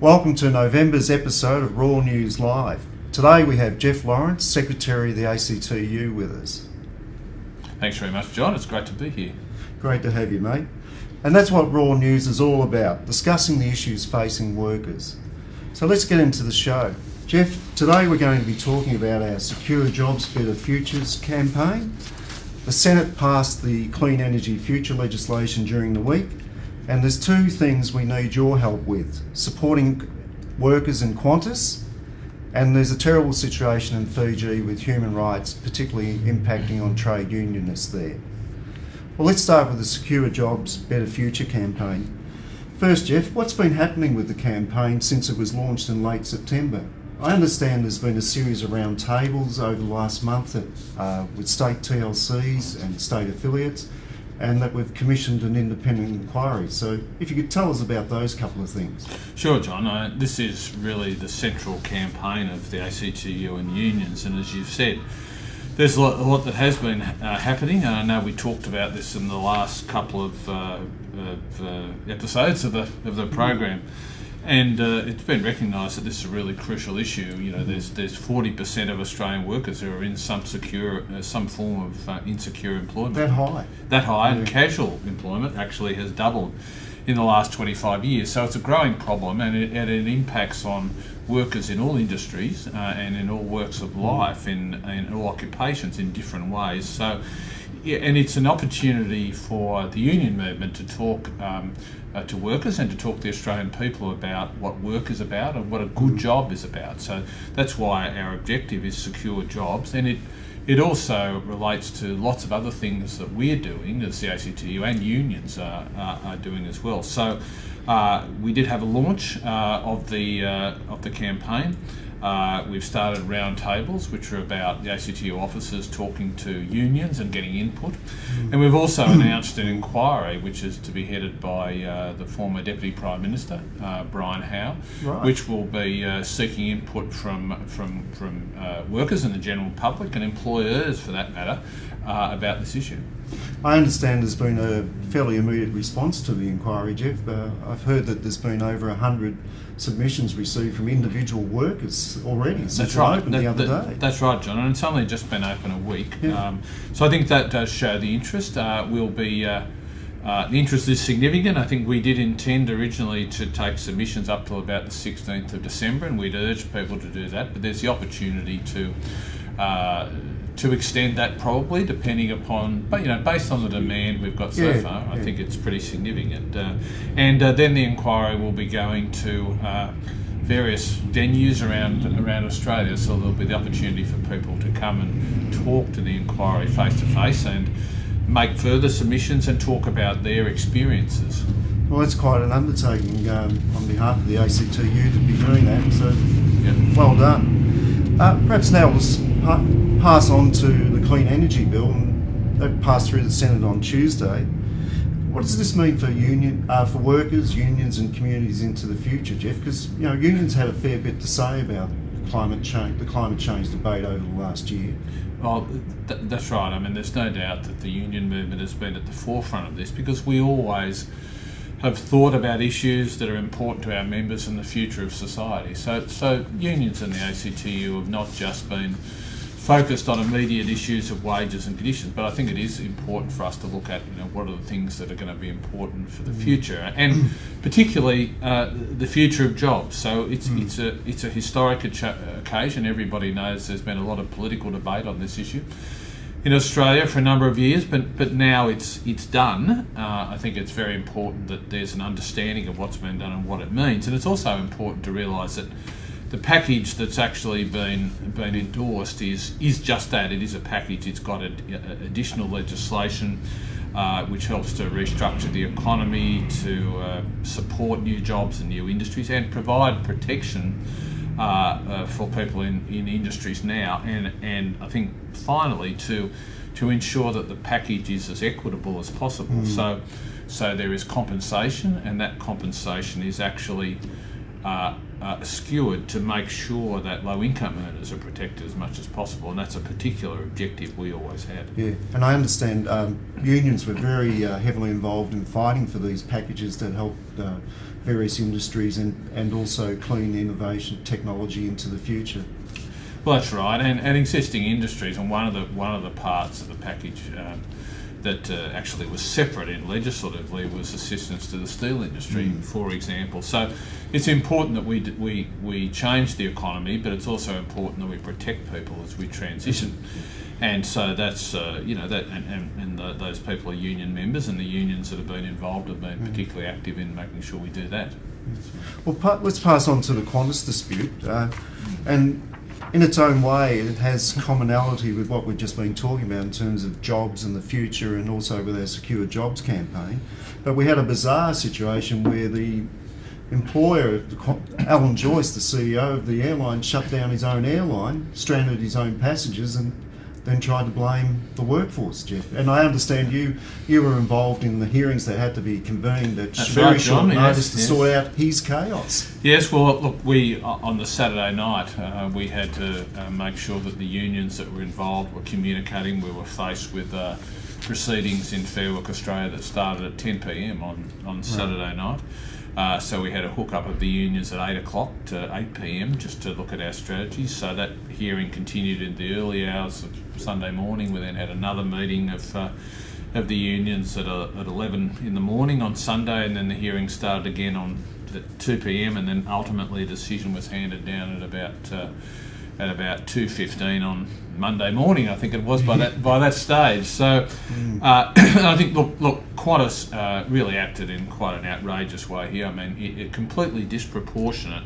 Welcome to November's episode of Raw News Live. Today we have Jeff Lawrence, Secretary of the ACTU, with us. Thanks very much, John. It's great to be here. Great to have you, mate. And that's what Raw News is all about, discussing the issues facing workers. So let's get into the show. Jeff, today we're going to be talking about our Secure Jobs, Better Futures campaign. The Senate passed the Clean Energy Future legislation during the week, and there's two things we need your help with: supporting workers in Qantas, and there's a terrible situation in Fiji with human rights, particularly impacting on trade unionists there. Well, let's start with the Secure Jobs, Better Future campaign. First, Jeff, what's been happening with the campaign since it was launched in late September? I understand there's been a series of roundtables over the last month with state TLCs and state affiliates, and that we've commissioned an independent inquiry. So if you could tell us about those couple of things. Sure, John. This is really the central campaign of the ACTU and unions, and as you've said, there's a lot that has been happening. And I know we talked about this in the last couple of episodes of the program. And it's been recognised that this is a really crucial issue. You know, there's 40% of Australian workers who are in some form of insecure employment. That high. That high, yeah. And casual employment actually has doubled in the last 25 years. So it's a growing problem, and it impacts on workers in all industries and in all walks of life, in all occupations in different ways. So, yeah, and it's an opportunity for the union movement to talk to workers and to talk to the Australian people about what work is about and what a good job is about. So that's why our objective is secure jobs, and it also relates to lots of other things that we're doing as the ACTU and unions are doing as well. So we did have a launch of the campaign. We've started roundtables, which are about the ACTU officers talking to unions and getting input. And we've also announced an inquiry, which is to be headed by the former Deputy Prime Minister, Brian Howe, right, which will be seeking input from workers and the general public and employers, for that matter, about this issue. I understand there's been a fairly immediate response to the inquiry, Jeff. I've heard that there's been over 100 submissions received from individual workers already since it opened the other day. That's right, John, and it's only just been open a week. Yeah. So I think that does show the interest. The interest is significant. I think we did intend originally to take submissions up till about the 16th of December, and we'd urge people to do that, but there's the opportunity to extend that, probably, depending upon, but based on the demand we've got so far, I think it's pretty significant. And then the inquiry will be going to various venues around Australia, so there'll be the opportunity for people to come and talk to the inquiry face to face and make further submissions and talk about their experiences. Well, that's quite an undertaking on behalf of the ACTU to be doing that, so well done. Perhaps now we'll pass on to the Clean Energy Bill, and that passed through the Senate on Tuesday. What does this mean for workers, unions and communities into the future, Jeff? Because unions had a fair bit to say about the climate change debate over the last year. Well, that's right. I mean, there's no doubt that the union movement has been at the forefront of this, because we always have thought about issues that are important to our members and the future of society. So unions and the ACTU have not just been focused on immediate issues of wages and conditions, but I think it is important for us to look at what are the things that are going to be important for the future, and particularly the future of jobs. So it's a historic occasion. Everybody knows there's been a lot of political debate on this issue in Australia for a number of years, but now it's done. I think it's very important that there's an understanding of what's been done and what it means, and it's also important to realise that the package that's actually been endorsed is just that. It is a package. It's got additional legislation which helps to restructure the economy, to support new jobs and new industries, and provide protection for people in industries now, and I think finally to ensure that the package is as equitable as possible. So there is compensation, and that compensation is actually skewered to make sure that low-income earners are protected as much as possible, and that's a particular objective we always had. Yeah, and I understand unions were very heavily involved in fighting for these packages that help various industries and also clean innovation technology into the future. Well, that's right, and existing industries, and one of the parts of the package that actually was separate in legislatively was assistance to the steel industry, for example. So it's important that we change the economy, but it's also important that we protect people as we transition. And so that's those people are union members, and the unions that have been involved have been particularly active in making sure we do that. Well, let's pass on to the Qantas dispute, and in its own way, it has commonality with what we've just been talking about in terms of jobs and the future, and also with our Secure Jobs campaign. But we had a bizarre situation where the employer, Alan Joyce, the CEO of the airline, shut down his own airline, stranded his own passengers, and then tried to blame the workforce, Jeff. And I understand you were involved in the hearings that had to be convened at very short notice to sort out his chaos. Yes, well, look, we on the Saturday night we had to make sure that the unions that were involved were communicating. We were faced with proceedings in Fair Work Australia that started at 10 p.m. on Saturday night. So we had a hook-up of the unions at 8 o'clock to 8 p.m. just to look at our strategies. So that hearing continued in the early hours of Sunday morning. We then had another meeting of the unions at 11 in the morning on Sunday, and then the hearing started again at 2 p.m. and then ultimately a decision was handed down at about 2:15 on Monday morning, I think it was by that stage. So I think look, Qantas really acted in quite an outrageous way here. I mean, it completely disproportionate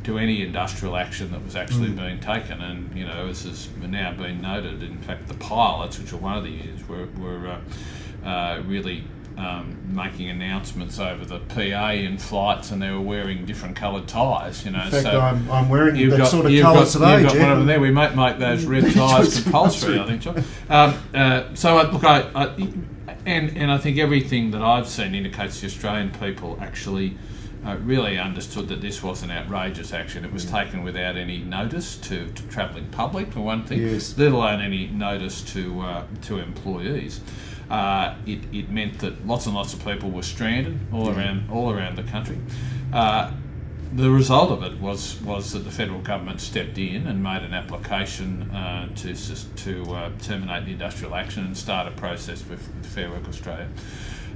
to any industrial action that was actually being taken. And as has now been noted, in fact, the pilots, which are one of the unions, were really making announcements over the PA in flights, and they were wearing different coloured ties. In fact, so I'm wearing that sort of colour today, Jeff. One over there. We might make those red ties compulsory, I think, John. And I think everything that I've seen indicates the Australian people actually really understood that this was an outrageous action. It was taken without any notice to travelling public, for one thing, let alone any notice to employees. It meant that lots and lots of people were stranded all around the country. The result of it was that the federal government stepped in and made an application to terminate the industrial action and start a process with Fair Work Australia.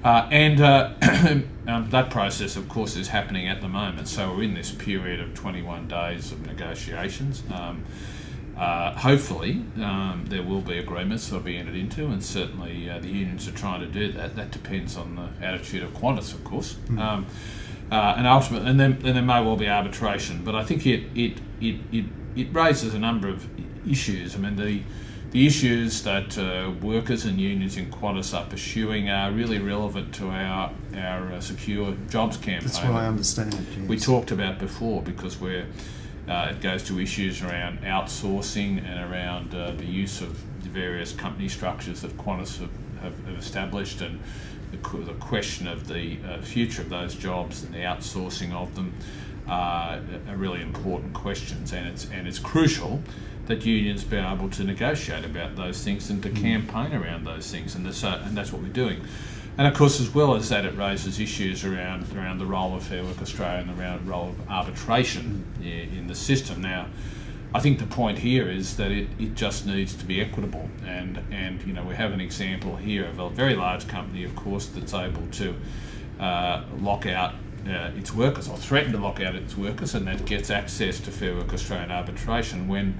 That process, of course, is happening at the moment. So we're in this period of 21 days of negotiations. Hopefully there will be agreements that will be entered into, and certainly the unions are trying to do that. That depends on the attitude of Qantas, of course, and ultimately, and then there may well be arbitration. But I think it raises a number of issues. I mean, the issues that workers and unions in Qantas are pursuing are really relevant to our Secure Jobs campaign. That's what I understand. Yes. We talked about before, because it goes to issues around outsourcing and around the use of the various company structures that Qantas have established, and the question of the future of those jobs and the outsourcing of them are really important questions, and it's crucial that unions be able to negotiate about those things and to campaign around those things, and that's what we're doing. And of course, as well as that, it raises issues around the role of Fair Work Australia and around the role of arbitration in the system. Now, I think the point here is that it just needs to be equitable, and we have an example here of a very large company, of course, that's able to lock out its workers, or threaten to lock out its workers, and that gets access to Fair Work Australian arbitration when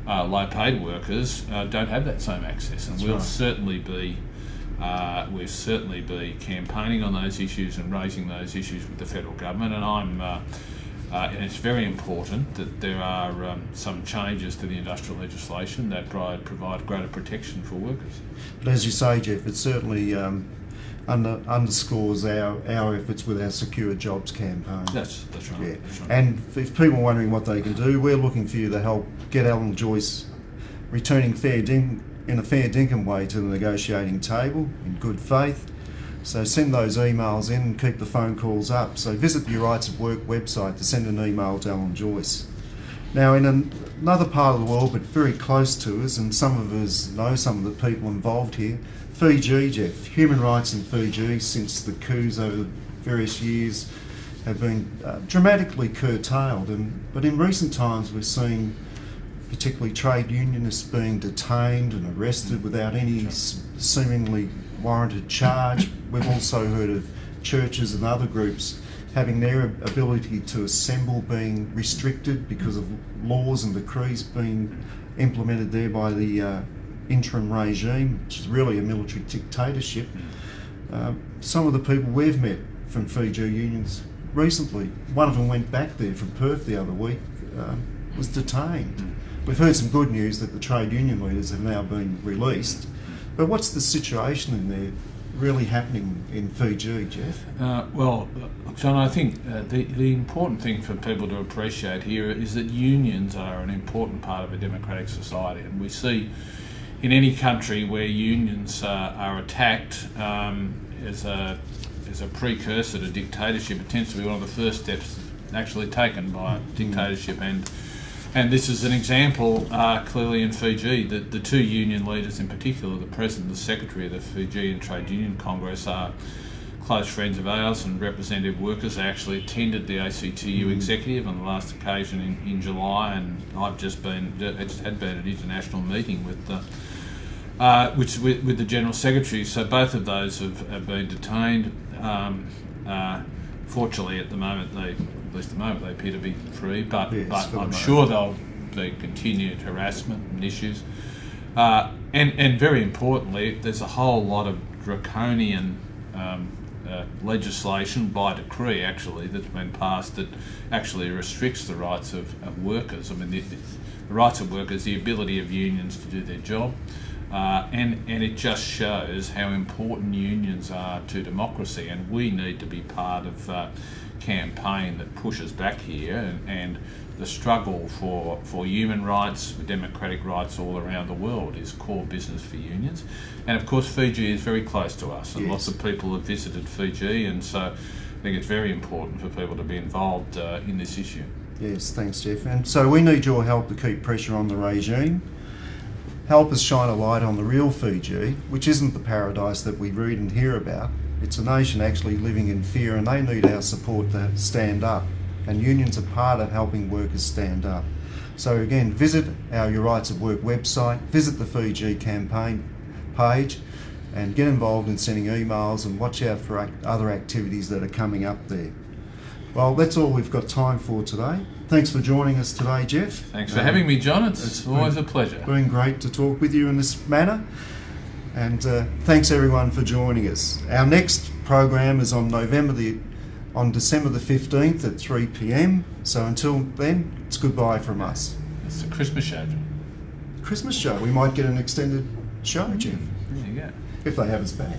low-paid workers don't have that same access. And we'll certainly be campaigning on those issues and raising those issues with the federal government, and and it's very important that there are some changes to the industrial legislation that provide greater protection for workers. But as you say, Jeff, it certainly underscores our efforts with our Secure Jobs campaign. That's right. Yeah. That's right. And if people are wondering what they can do, we're looking for you to help get Alan Joyce returning in a fair dinkum way to the negotiating table in good faith. So send those emails in and keep the phone calls up. So visit the Your Rights at Work website to send an email to Alan Joyce. Now, in another part of the world, but very close to us, and some of us know some of the people involved here, Fiji, Jeff. Human rights in Fiji since the coups over various years have been dramatically curtailed. But in recent times we've seen particularly trade unionists being detained and arrested without any seemingly warranted charge. We've also heard of churches and other groups having their ability to assemble being restricted because of laws and decrees being implemented there by the interim regime, which is really a military dictatorship. Some of the people we've met from Fiji unions recently, one of them went back there from Perth the other week, was detained. We've heard some good news that the trade union leaders have now been released. But what's the situation in there really happening in Fiji, Jeff? Well, John, I think the important thing for people to appreciate here is that unions are an important part of a democratic society, and we see in any country where unions are attacked as a precursor to dictatorship, it tends to be one of the first steps actually taken by dictatorship, and this is an example clearly in Fiji. The two union leaders in particular, the President and the Secretary of the Fijian Trade Union Congress, are close friends of ours and representative workers. They actually attended the ACTU executive on the last occasion in July, and I've had an international meeting with the General Secretary. So both of those have been detained. Fortunately, at the moment, they appear to be free, but I'm sure there'll be continued harassment and issues. And very importantly, there's a whole lot of draconian legislation by decree, actually, that's been passed that actually restricts the rights of workers. I mean, the rights of workers, the ability of unions to do their job, and it just shows how important unions are to democracy, and we need to be part of a campaign that pushes back here, and the struggle for human rights, for democratic rights all around the world is core business for unions. And of course Fiji is very close to us, and lots of people have visited Fiji, and so I think it's very important for people to be involved in this issue. Yes, thanks Jeff. And so we need your help to keep pressure on the regime. Help us shine a light on the real Fiji, which isn't the paradise that we read and hear about. It's a nation actually living in fear, and they need our support to stand up. And unions are part of helping workers stand up. So again, visit our Your Rights at Work website, visit the Fiji campaign page, and get involved in sending emails, and watch out for other activities that are coming up there. Well, that's all we've got time for today. Thanks for joining us today, Jeff. Thanks for having me, John. It's always a pleasure. It's been great to talk with you in this manner. And thanks everyone for joining us. Our next program is on December the 15th at 3 p.m. So until then, it's goodbye from us. It's a Christmas show, John. Christmas show. We might get an extended show, Jeff. There you go. If they have us back.